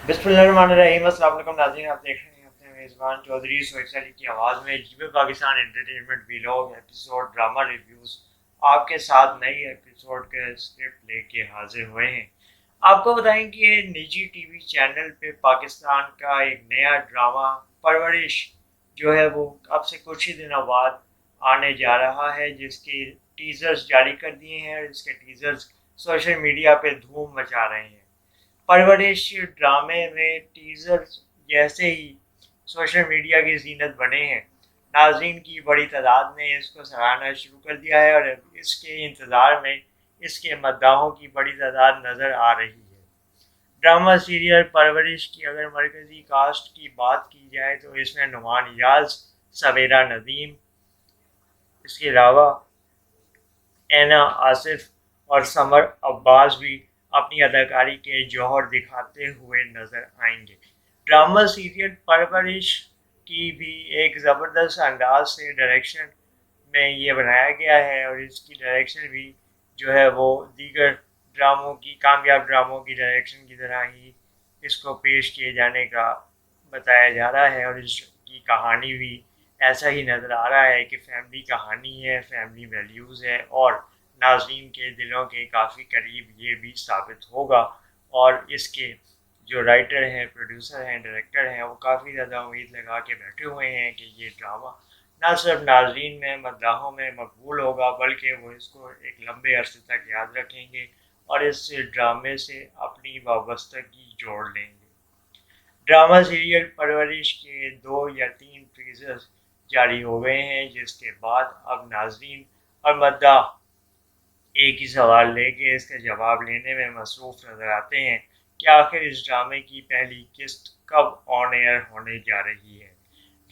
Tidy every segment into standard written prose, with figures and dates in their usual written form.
बिस्मिल्लाहिर्रहमानिर्रहीम। अस्सलाम वालेकुम नाज़रीन, आप देख रहे हैं अपने मेज़बान चौधरी सोहेब अली की आवाज़ में जीबे Pakistan entertainment vlog episode drama reviews आपके साथ नई एपिसोड के स्क्रिप्ट लेके हाजिर हुए हैं। आपको बताएं कि ये निजी टीवी चैनल पे पाकिस्तान का एक नया ड्रामा परवरिश जो है वो अब से कुछ ही दिनों बाद आने जा रहा है, जिसके टीज़र्स जारी कर दिए हैं और इसके टीज़र्स सोशल मीडिया पे धूम मचा रहे हैं। परवरिश ड्रामे में टीजर जैसे ही सोशल मीडिया की जीनत बने हैं, नाज़रीन की बड़ी तादाद ने इसको सराहना शुरू कर दिया है और इसके इंतज़ार में इसके मद्दाहों की बड़ी तादाद नज़र आ रही है। ड्रामा सीरियल परवरिश की अगर मरकज़ी कास्ट की बात की जाए तो इसमें नुमान याज, सवेरा नदीम, इसके अलावा ऐना आसिफ और समर अब्बास भी अपनी अदाकारी के जौहर दिखाते हुए नजर आएंगे। ड्रामा सीरियल परवरिश की भी एक ज़बरदस्त अंदाज से डायरेक्शन में ये बनाया गया है और इसकी डायरेक्शन भी जो है वो दीगर ड्रामों की कामयाब ड्रामों की डायरेक्शन की तरह ही इसको पेश किए जाने का बताया जा रहा है और इसकी कहानी भी ऐसा ही नज़र आ रहा है कि फैमिली कहानी है, फैमिली वैल्यूज़ है और नाज़रीन के दिलों के काफ़ी करीब ये भी साबित होगा। और इसके जो राइटर हैं, प्रोड्यूसर हैं, डायरेक्टर हैं, वो काफ़ी ज़्यादा उम्मीद लगा के बैठे हुए हैं कि ये ड्रामा ना सिर्फ नाज़रीन में मद्दाहों में मकबूल होगा बल्कि वो इसको एक लंबे अरसे तक याद रखेंगे और इस ड्रामे से अपनी वाबस्तगी जोड़ लेंगे। ड्रामा सीरियल परवरिश के 2 या 3 टीजर्स जारी हो गए हैं, जिसके बाद अब नाज़रीन और मद्दाह एक ही सवाल लेके इसका जवाब लेने में मसरूफ़ नज़र आते हैं कि आखिर इस ड्रामे की पहली किस्त कब ऑन एयर होने जा रही है।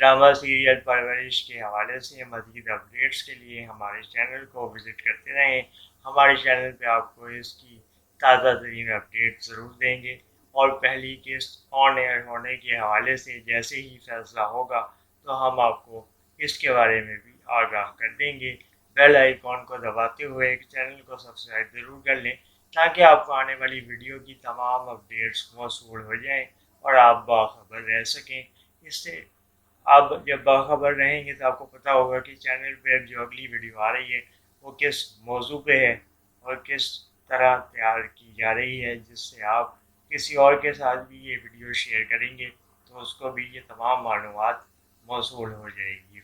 ड्रामा सीरियल परवरिश के हवाले से मज़ीद अपडेट्स के लिए हमारे चैनल को विज़िट करते रहें। हमारे चैनल पे आपको इसकी ताज़ा तरीन अपडेट ज़रूर देंगे और पहली किस्त ऑन एयर होने के हवाले से जैसे ही फैसला होगा तो हम आपको इसके बारे में भी आगाह कर देंगे। बेल आइकॉन को दबाते हुए चैनल को सब्सक्राइब ज़रूर कर लें ताकि आपको आने वाली वीडियो की तमाम अपडेट्स मौसूल हो जाएं और आप बाखबर रह सकें। इससे आप जब बाखबर रहेंगे तो आपको पता होगा कि चैनल पे जो अगली वीडियो आ रही है वो किस मौजू पे है और किस तरह तैयार की जा रही है, जिससे आप किसी और के साथ भी ये वीडियो शेयर करेंगे तो उसको भी ये तमाम मालूमात मौसूल हो जाएगी।